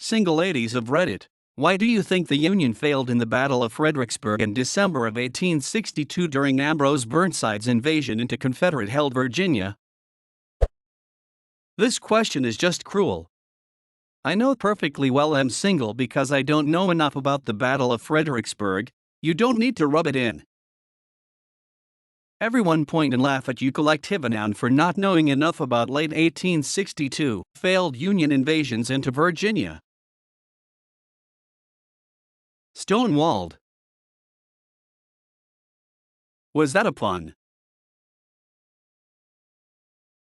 Single ladies of Reddit, why do you think the Union failed in the Battle of Fredericksburg in December of 1862 during Ambrose Burnside's invasion into Confederate-held Virginia? This question is just cruel. I know perfectly well I'm single because I don't know enough about the Battle of Fredericksburg. You don't need to rub it in. Everyone point and laugh at you collectively for not knowing enough about late 1862 failed Union invasions into Virginia. Stonewalled. Was that a pun?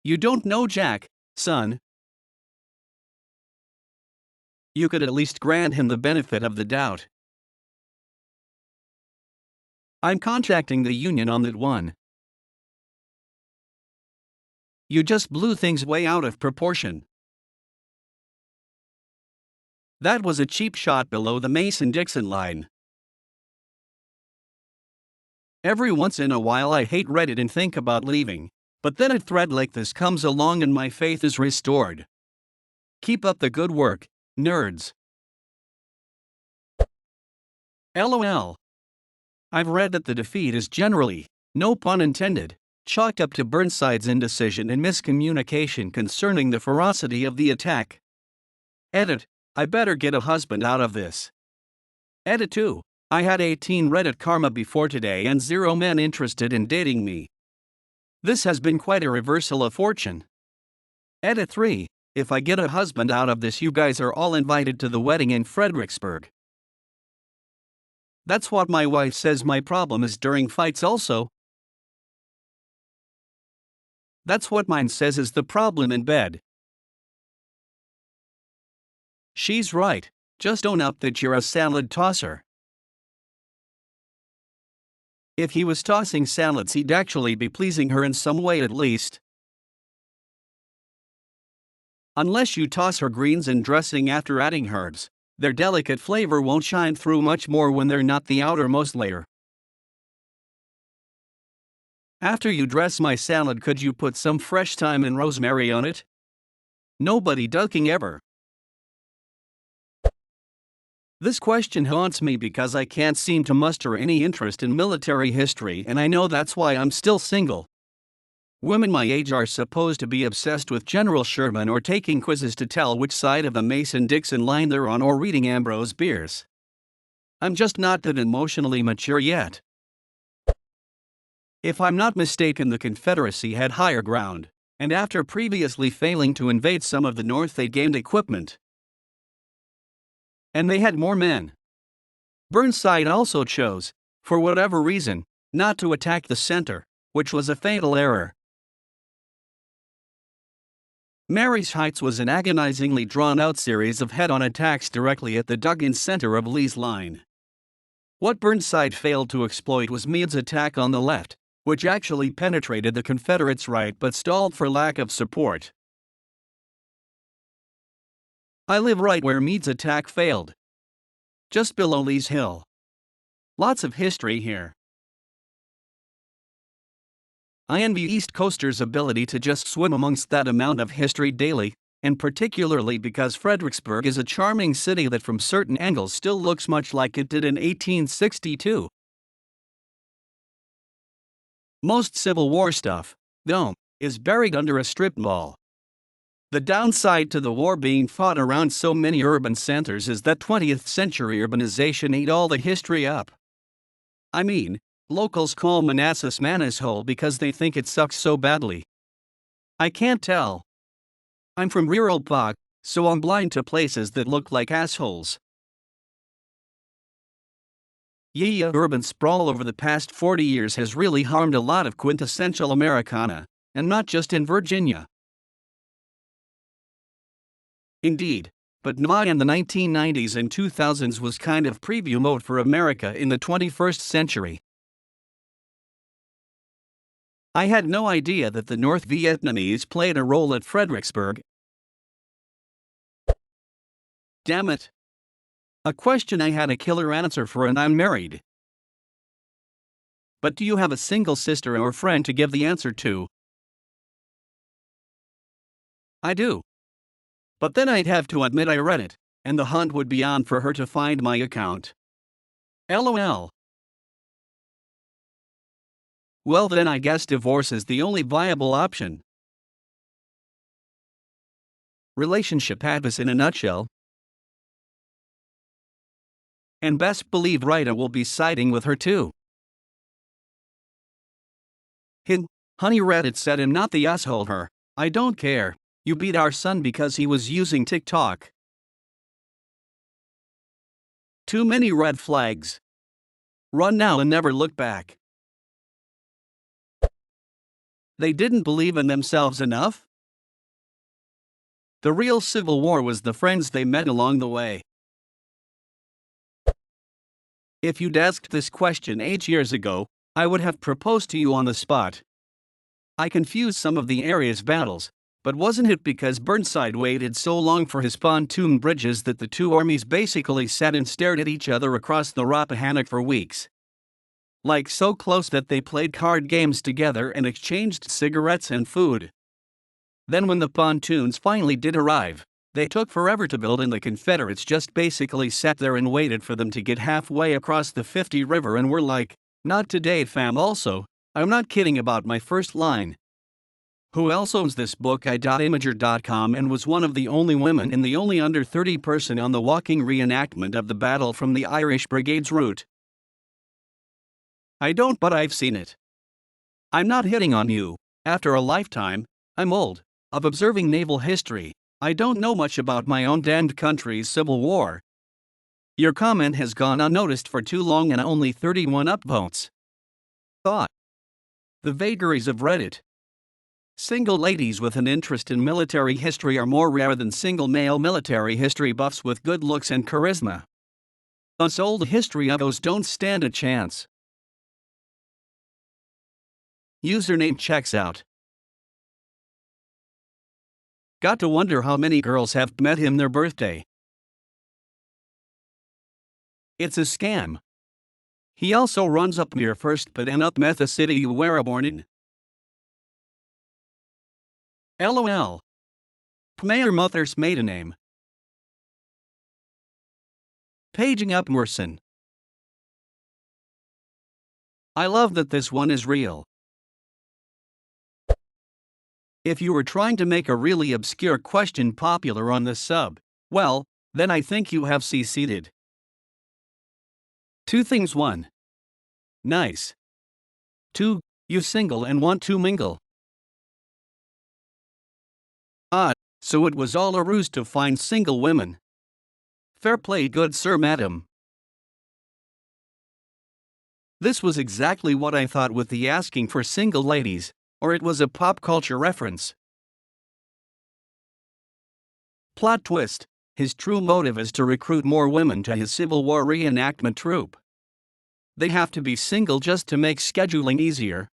You don't know Jack, son. You could at least grant him the benefit of the doubt. I'm contacting the Union on that one. You just blew things way out of proportion. That was a cheap shot below the Mason-Dixon line. Every once in a while I hate Reddit and think about leaving, but then a thread like this comes along and my faith is restored. Keep up the good work, nerds. LOL. I've read that the defeat is generally, no pun intended, chalked up to Burnside's indecision and miscommunication concerning the ferocity of the attack. Edit. I better get a husband out of this. Edit 2. I had 18 Reddit karma before today and 0 men interested in dating me. This has been quite a reversal of fortune. Edit 3. If I get a husband out of this, you guys are all invited to the wedding in Fredericksburg. That's what my wife says my problem is during fights also. That's what mine says is the problem in bed. She's right, just own up that you're a salad tosser. If he was tossing salads, he'd actually be pleasing her in some way at least. Unless you toss her greens and dressing after adding herbs, their delicate flavor won't shine through much more when they're not the outermost layer. After you dress my salad, could you put some fresh thyme and rosemary on it? Nobody ducking ever. This question haunts me because I can't seem to muster any interest in military history, and I know that's why I'm still single. Women my age are supposed to be obsessed with General Sherman or taking quizzes to tell which side of the Mason-Dixon line they're on or reading Ambrose Bierce. I'm just not that emotionally mature yet. If I'm not mistaken, the Confederacy had higher ground, and after previously failing to invade some of the North, they gained equipment. And they had more men. Burnside also chose, for whatever reason, not to attack the center, which was a fatal error. Mary's Heights was an agonizingly drawn-out series of head-on attacks directly at the dug-in center of Lee's line. What Burnside failed to exploit was Meade's attack on the left, which actually penetrated the Confederates' right but stalled for lack of support. I live right where Meade's attack failed. Just below Lee's Hill. Lots of history here. I envy East Coasters' ability to just swim amongst that amount of history daily, and particularly because Fredericksburg is a charming city that from certain angles still looks much like it did in 1862. Most Civil War stuff, though, is buried under a strip mall. The downside to the war being fought around so many urban centers is that 20th century urbanization ate all the history up. I mean, locals call Manassas Manashole because they think it sucks so badly. I can't tell. I'm from rural Pog, so I'm blind to places that look like assholes. Yeah, urban sprawl over the past 40 years has really harmed a lot of quintessential Americana, and not just in Virginia. Indeed, but NWA in the 1990s and 2000s was kind of preview mode for America in the 21st century. I had no idea that the North Vietnamese played a role at Fredericksburg. Damn it. A question I had a killer answer for, and I'm married. But do you have a single sister or friend to give the answer to? I do. But then I'd have to admit I read it, and the hunt would be on for her to find my account. LOL. Well then I guess divorce is the only viable option. Relationship advice in a nutshell. And best believe Rita will be siding with her too. Honey, Reddit said I'm not the asshole her. I don't care. You beat our son because he was using TikTok. Too many red flags. Run now and never look back. They didn't believe in themselves enough? The real civil war was the friends they met along the way. If you'd asked this question 8 years ago, I would have proposed to you on the spot. I confused some of the area's battles, but wasn't it because Burnside waited so long for his pontoon bridges that the two armies basically sat and stared at each other across the Rappahannock for weeks? Like so close that they played card games together and exchanged cigarettes and food. Then when the pontoons finally did arrive, they took forever to build and the Confederates just basically sat there and waited for them to get halfway across the 50 River and were like, "Not today, fam." Also, I'm not kidding about my first line. Who else owns this book? I.Imager.com and was one of the only women and the only under 30 person on the walking reenactment of the battle from the Irish Brigade's route. I don't, but I've seen it. I'm not hitting on you. After a lifetime, I'm old, of observing naval history, I don't know much about my own damned country's civil war. Your comment has gone unnoticed for too long and only 31 upvotes. Thought. The vagaries of Reddit. Single ladies with an interest in military history are more rare than single male military history buffs with good looks and charisma. Us old history uggos don't stand a chance. Username checks out. Got to wonder how many girls have met him their birthday. It's a scam. He also runs up near first but end up met the city you were born in. LOL. Mayor mother's maiden name. Paging up Merson. I love that this one is real. If you were trying to make a really obscure question popular on the sub, well, then I think you have succeeded. 2 things. 1. Nice. 2. You single and want to mingle. So it was all a ruse to find single women. Fair play, good sir, madam. This was exactly what I thought with the asking for single ladies, or it was a pop culture reference. Plot twist, his true motive is to recruit more women to his Civil War reenactment troupe. They have to be single just to make scheduling easier.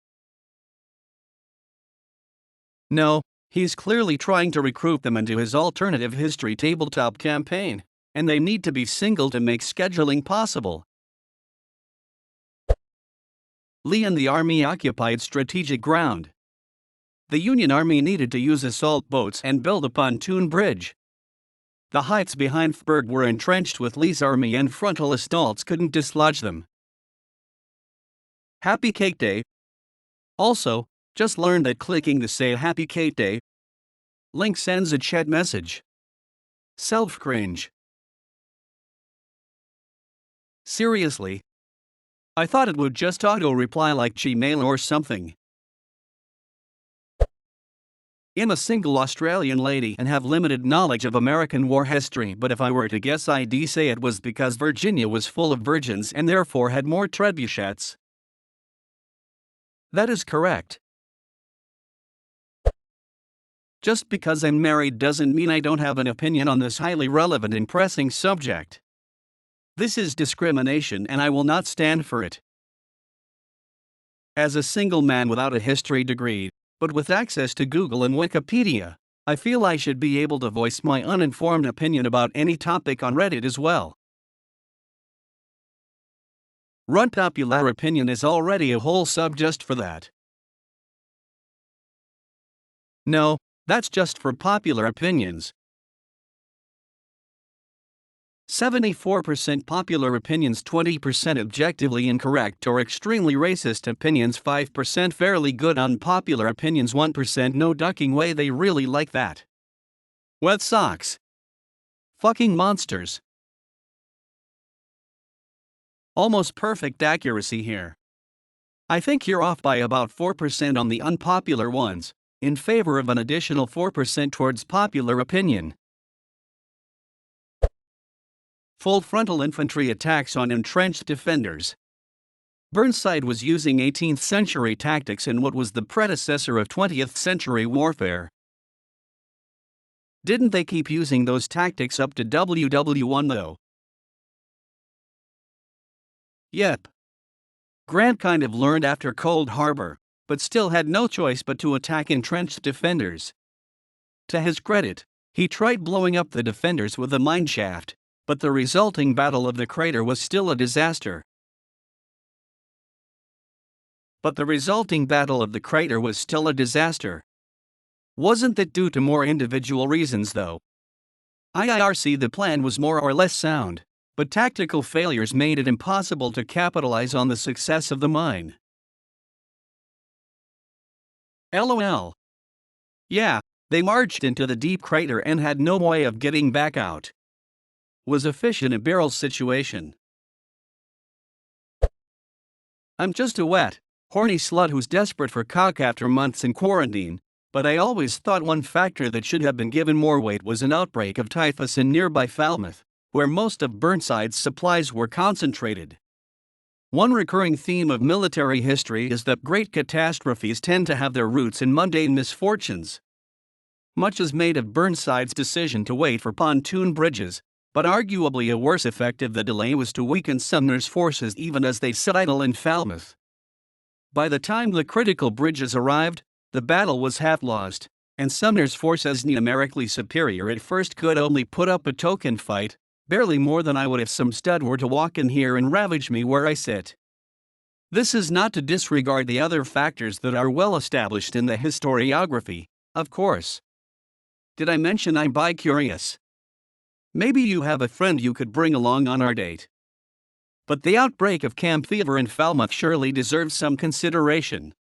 No, he's clearly trying to recruit them into his alternative history tabletop campaign, and they need to be single to make scheduling possible. Lee and the Army occupied strategic ground. The Union Army needed to use assault boats and build a pontoon bridge. The heights behind Fberg were entrenched with Lee's army and frontal assaults couldn't dislodge them. Happy Cake Day. Also, just learned that clicking the Say Happy Cake Day link sends a chat message. Self-cringe. Seriously? I thought it would just auto-reply like Gmail or something. I'm a single Australian lady and have limited knowledge of American war history, but if I were to guess, I'd say it was because Virginia was full of virgins and therefore had more trebuchets. That is correct. Just because I'm married doesn't mean I don't have an opinion on this highly relevant and pressing subject. This is discrimination and I will not stand for it. As a single man without a history degree, but with access to Google and Wikipedia, I feel I should be able to voice my uninformed opinion about any topic on Reddit as well. Run popular opinion is already a whole sub just for that. No, that's just for popular opinions. 74% popular opinions, 20% objectively incorrect or extremely racist opinions, 5% fairly good unpopular opinions, 1% no ducking way, they really like that. Wet socks. Fucking monsters. Almost perfect accuracy here. I think you're off by about 4% on the unpopular ones, in favor of an additional 4% towards popular opinion. Full frontal infantry attacks on entrenched defenders. Burnside was using 18th century tactics in what was the predecessor of 20th century warfare. Didn't they keep using those tactics up to WW1 though? Yep. Grant kind of learned after Cold Harbor, but still had no choice but to attack entrenched defenders. To his credit, he tried blowing up the defenders with a mineshaft, but the resulting Battle of the Crater was still a disaster. Wasn't that due to more individual reasons though? IRC, the plan was more or less sound, but tactical failures made it impossible to capitalize on the success of the mine. LOL. Yeah, they marched into the deep crater and had no way of getting back out. Was a fish in a barrel situation. I'm just a wet, horny slut who's desperate for cock after months in quarantine, but I always thought one factor that should have been given more weight was an outbreak of typhus in nearby Falmouth, where most of Burnside's supplies were concentrated. One recurring theme of military history is that great catastrophes tend to have their roots in mundane misfortunes. Much is made of Burnside's decision to wait for pontoon bridges, but arguably a worse effect of the delay was to weaken Sumner's forces even as they sat idle in Falmouth. By the time the critical bridges arrived, the battle was half lost, and Sumner's forces, numerically superior at first, could only put up a token fight, barely more than I would if some stud were to walk in here and ravage me where I sit. This is not to disregard the other factors that are well established in the historiography, of course. Did I mention I'm bi-curious? Maybe you have a friend you could bring along on our date. But the outbreak of camp fever in Falmouth surely deserves some consideration.